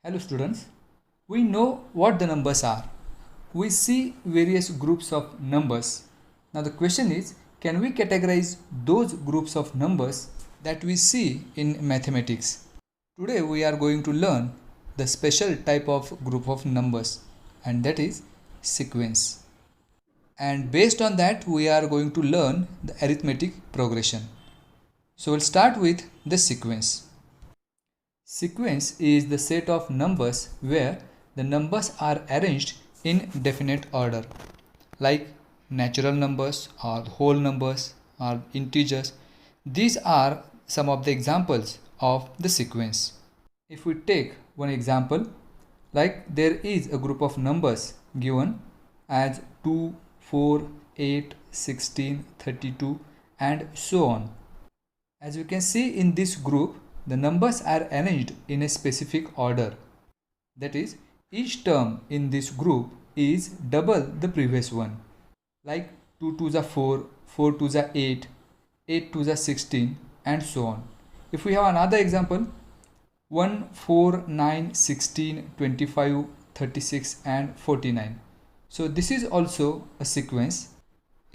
Hello students, we know what the numbers are. We see various groups of numbers. Now the question is, can we categorize those groups of numbers that we see in mathematics? Today we are going to learn the special type of group of numbers, and that is sequence. And based on that we are going to learn the arithmetic progression. So we'll start with the sequence. Sequence is the set of numbers where the numbers are arranged in definite order, like natural numbers or whole numbers or integers. These are some of the examples of the sequence. If we take one example, like there is a group of numbers given as 2, 4, 8, 16, 32 and so on. As you can see in this group, the numbers are arranged in a specific order. That is, each term in this group is double the previous one. Like 2 to the 4, 4 to the 8, 8 to the 16 and so on. If we have another example, 1, 4, 9, 16, 25, 36 and 49. So this is also a sequence.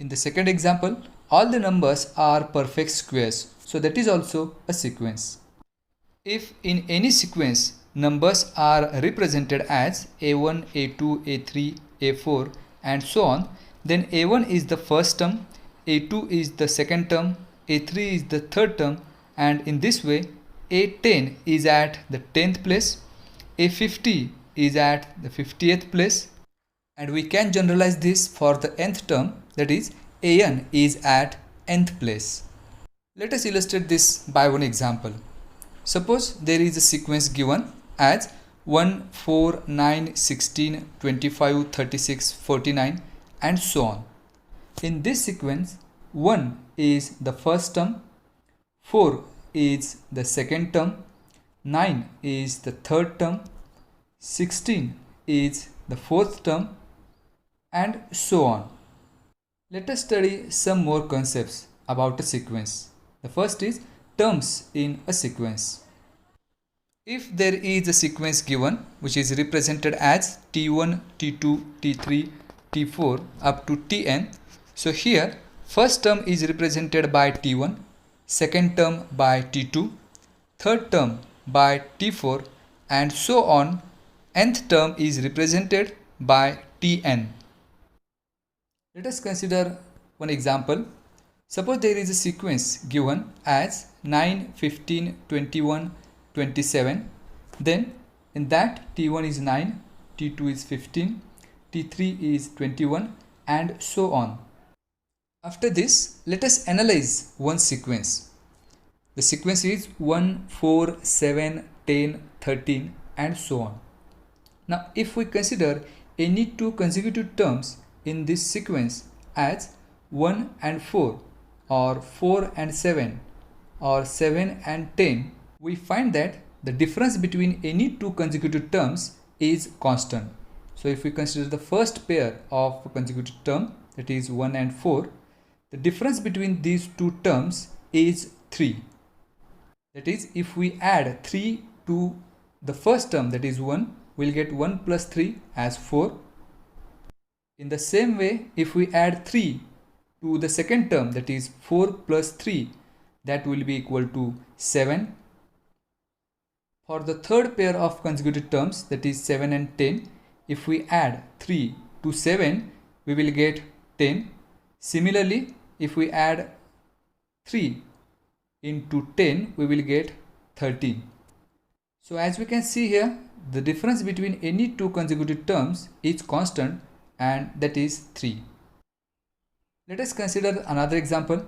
In the second example, all the numbers are perfect squares. So that is also a sequence. If in any sequence numbers are represented as A1, A2, A3, A4 and so on, then A1 is the first term, A2 is the second term, A3 is the third term, and in this way A10 is at the 10th place, A50 is at the 50th place, and we can generalize this for the nth term, that is An is at nth place. Let us illustrate this by one example. Suppose there is a sequence given as 1, 4, 9, 16, 25, 36, 49 and so on. In this sequence, 1 is the first term, 4 is the second term, 9 is the third term, 16 is the fourth term and so on. Let us study some more concepts about a sequence. The first is terms in a sequence. If there is a sequence given which is represented as T1, T2, T3, T4 up to Tn, so here first term is represented by T1, second term by T2, third term by T4 and so on. Nth term is represented by Tn. Let us consider one example. Suppose there is a sequence given as 9, 15, 21, 27. Then in that T1 is 9, T2 is 15, T3 is 21 and so on. After this, let us analyze one sequence. The sequence is 1, 4, 7, 10, 13 and so on. Now if we consider any two consecutive terms in this sequence as 1 and 4 or 4 and 7 or 7 and 10, we find that the difference between any two consecutive terms is constant. So if we consider the first pair of consecutive term, that is 1 and 4, the difference between these two terms is 3. That is, if we add 3 to the first term, that is 1, we'll get 1 plus 3 as 4. In the same way, if we add 3 to the second term, that is 4 plus 3, that will be equal to 7. For the third pair of consecutive terms, that is 7 and 10, if we add 3 to 7, we will get 10. Similarly, if we add 3 into 10, we will get 13. So as we can see here, the difference between any two consecutive terms is constant, and that is 3. Let us consider another example.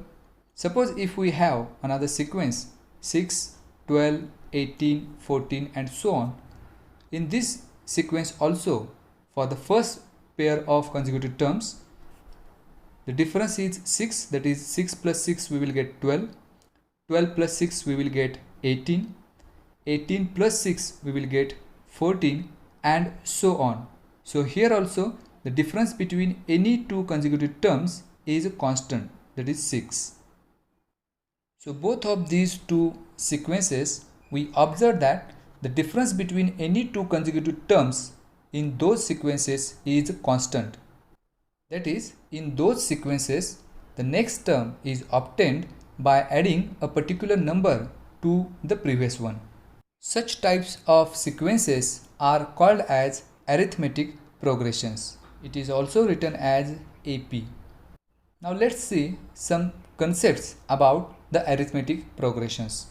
Suppose if we have another sequence 6, 12, 18, 14 and so on. In this sequence also, for the first pair of consecutive terms, the difference is 6, that is 6 plus 6 we will get 12, 12 plus 6 we will get 18, 18 plus 6 we will get 14 and so on. So here also the difference between any two consecutive terms is a constant, that is 6. So both of these two sequences, we observe that the difference between any two consecutive terms in those sequences is constant. That is, in those sequences, the next term is obtained by adding a particular number to the previous one. Such types of sequences are called as arithmetic progressions. It is also written as AP. Now let's see some concepts about the arithmetic progressions.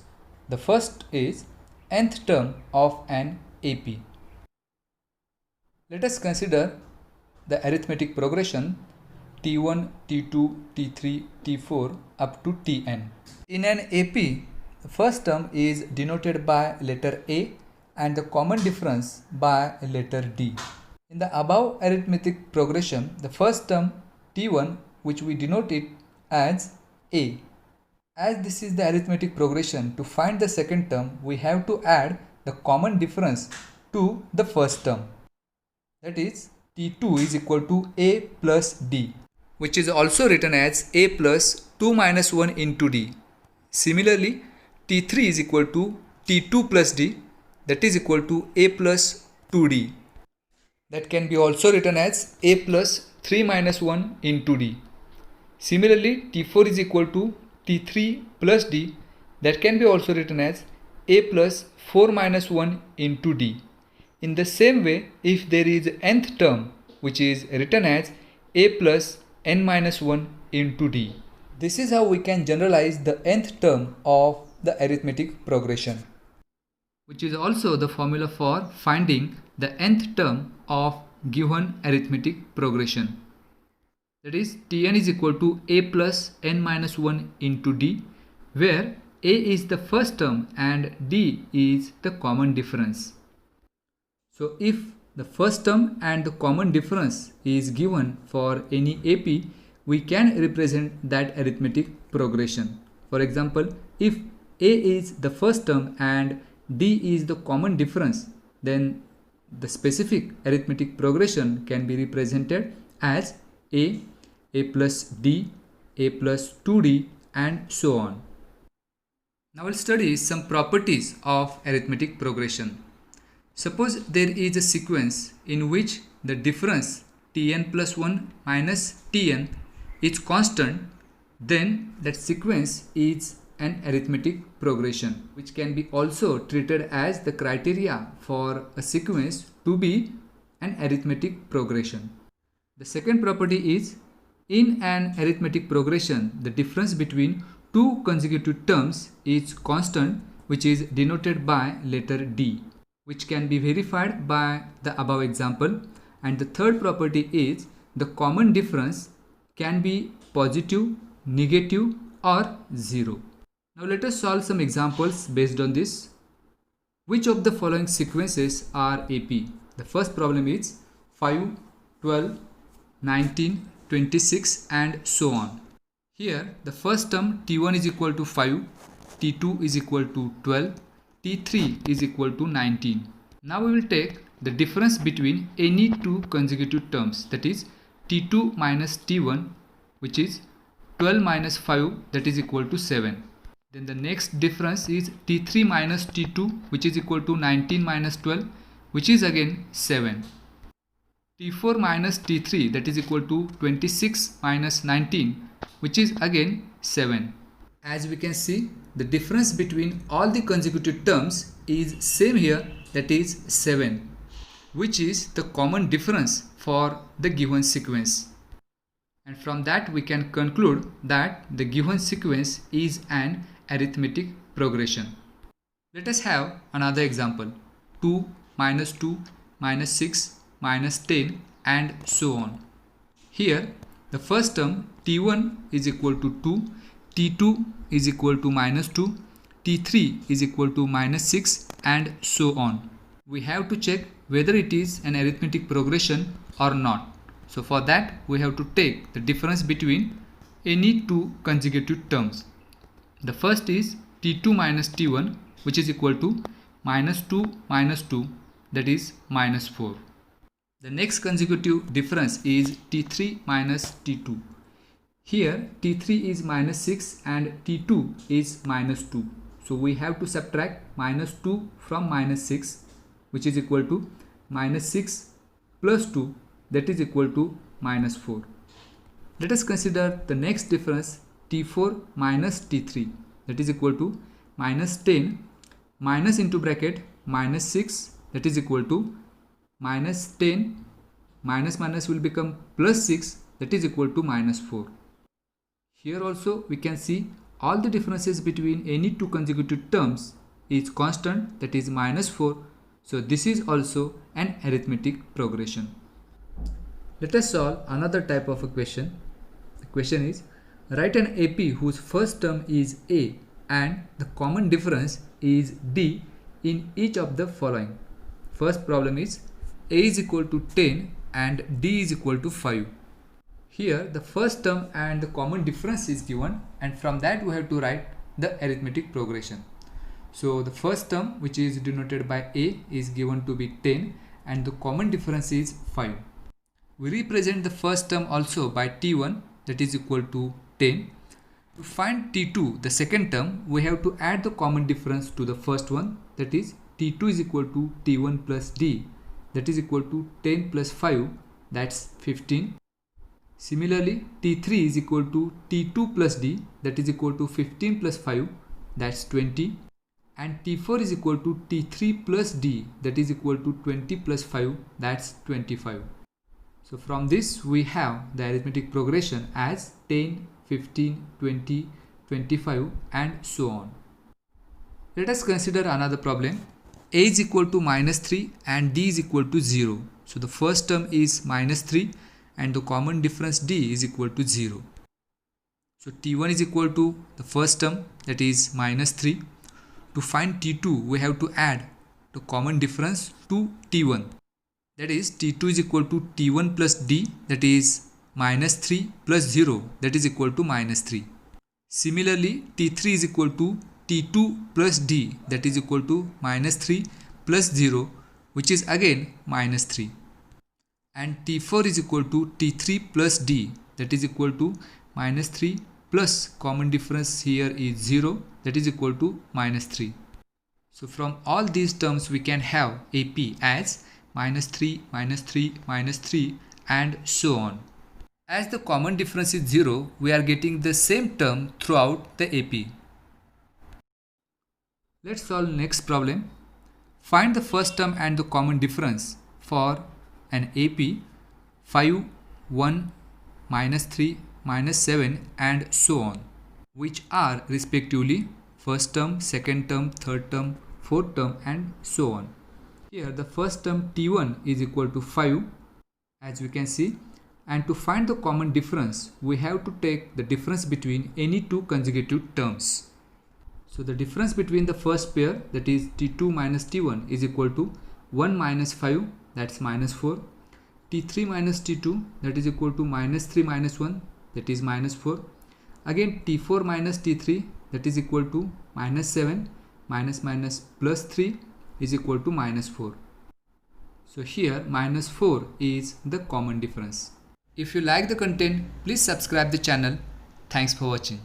The first is nth term of an AP. Let us consider the arithmetic progression T1, T2, T3, T4 up to Tn. In an AP, the first term is denoted by letter A and the common difference by letter D. In the above arithmetic progression, the first term T1, which we denote it as A. As this is the arithmetic progression, to find the second term, we have to add the common difference to the first term. That is, T2 is equal to A plus D, which is also written as A plus 2 minus 1 into D. Similarly, T3 is equal to T2 plus D, that is equal to A plus 2D. That can be also written as A plus 3 minus 1 into D. Similarly, T4 is equal to T3 plus D, that can be also written as A plus 4 minus 1 into D. In the same way, if there is nth term, which is written as A plus n minus 1 into D. This is how we can generalize the nth term of the arithmetic progression, which is also the formula for finding the nth term of given arithmetic progression. That is, Tn is equal to A plus n minus 1 into D, where A is the first term and D is the common difference. So if the first term and the common difference is given for any AP, we can represent that arithmetic progression. For example, if A is the first term and D is the common difference, then the specific arithmetic progression can be represented as A plus D, A plus 2D, and so on. Now we'll study some properties of arithmetic progression. Suppose there is a sequence in which the difference Tn plus 1 minus Tn is constant, then that sequence is an arithmetic progression, which can be also treated as the criteria for a sequence to be an arithmetic progression. The second property is, in an arithmetic progression, the difference between two consecutive terms is constant, which is denoted by letter D, which can be verified by the above example. And the third property is, the common difference can be positive, negative, or 0. Now let us solve some examples based on this. Which of the following sequences are AP? The first problem is 5, 12, 19, 26 and so on. Here the first term T1 is equal to 5, T2 is equal to 12, T3 is equal to 19. Now we will take the difference between any two consecutive terms, that is T2 minus T1, which is 12 minus 5, that is equal to 7. Then the next difference is T3 minus T2, which is equal to 19 minus 12, which is again 7. T4 minus T3, that is equal to 26 minus 19, which is again 7. As we can see, the difference between all the consecutive terms is same here, that is 7, which is the common difference for the given sequence. And from that we can conclude that the given sequence is an arithmetic progression. Let us have another example. 2, minus 2, minus 6, minus 10 and so on. Here the first term T1 is equal to 2, T2 is equal to minus 2, T3 is equal to minus 6 and so on. We have to check whether it is an arithmetic progression or not. So for that we have to take the difference between any two consecutive terms. The first is T2 minus T1, which is equal to minus 2 minus 2, that is minus 4. The next consecutive difference is T3 minus T2. Here T3 is minus 6 and T2 is minus 2. So we have to subtract minus 2 from minus 6, which is equal to minus 6 plus 2, that is equal to minus 4. Let us consider the next difference, T4 minus T3, that is equal to minus 10 minus into bracket minus 6, that is equal to minus 10 minus minus will become plus 6, that is equal to minus 4. Here also we can see all the differences between any two consecutive terms is constant, that is minus 4. So this is also an arithmetic progression. Let us solve another type of a question. The question is, write an AP whose first term is A and the common difference is D in each of the following. First problem is A is equal to 10 and D is equal to 5. Here the first term and the common difference is given, and from that we have to write the arithmetic progression. So the first term, which is denoted by A, is given to be 10 and the common difference is 5. We represent the first term also by T1, that is equal to 10. To find T2, the second term, we have to add the common difference to the first one, that is T2 is equal to T1 plus D, that is equal to 10 plus 5, that's 15. Similarly, T3 is equal to T2 plus D, that is equal to 15 plus 5, that's 20. And T4 is equal to T3 plus D, that is equal to 20 plus 5, that's 25. So from this we have the arithmetic progression as 10, 15, 20, 25 and so on. Let us consider another problem. A is equal to minus 3 and D is equal to 0. So the first term is minus 3 and the common difference D is equal to 0. So T1 is equal to the first term, that is minus 3. To find T2, we have to add the common difference to T1. That is T2 is equal to T1 plus D, that is minus 3 plus 0, that is equal to minus 3. Similarly, T3 is equal to T2 plus D, that is equal to minus 3 plus 0, which is again minus 3. And T4 is equal to T3 plus D, that is equal to minus 3 plus common difference here is 0, that is equal to minus 3. So from all these terms we can have AP as minus 3, minus 3, minus 3 and so on. As the common difference is 0, we are getting the same term throughout the AP. Let's solve next problem. Find the first term and the common difference for an AP 5, 1, minus 3, minus 7 and so on, which are respectively first term, second term, third term, fourth term and so on. Here the first term T1 is equal to 5, as we can see, and to find the common difference we have to take the difference between any two consecutive terms. So the difference between the first pair, that is T2 minus T1, is equal to 1 minus 5, that's minus 4. T3 minus T2, that is equal to minus 3 minus 1, that is minus 4. Again T4 minus T3, that is equal to minus 7 minus minus plus 3 is equal to minus 4. So here minus 4 is the common difference. If you like the content, please subscribe the channel. Thanks for watching.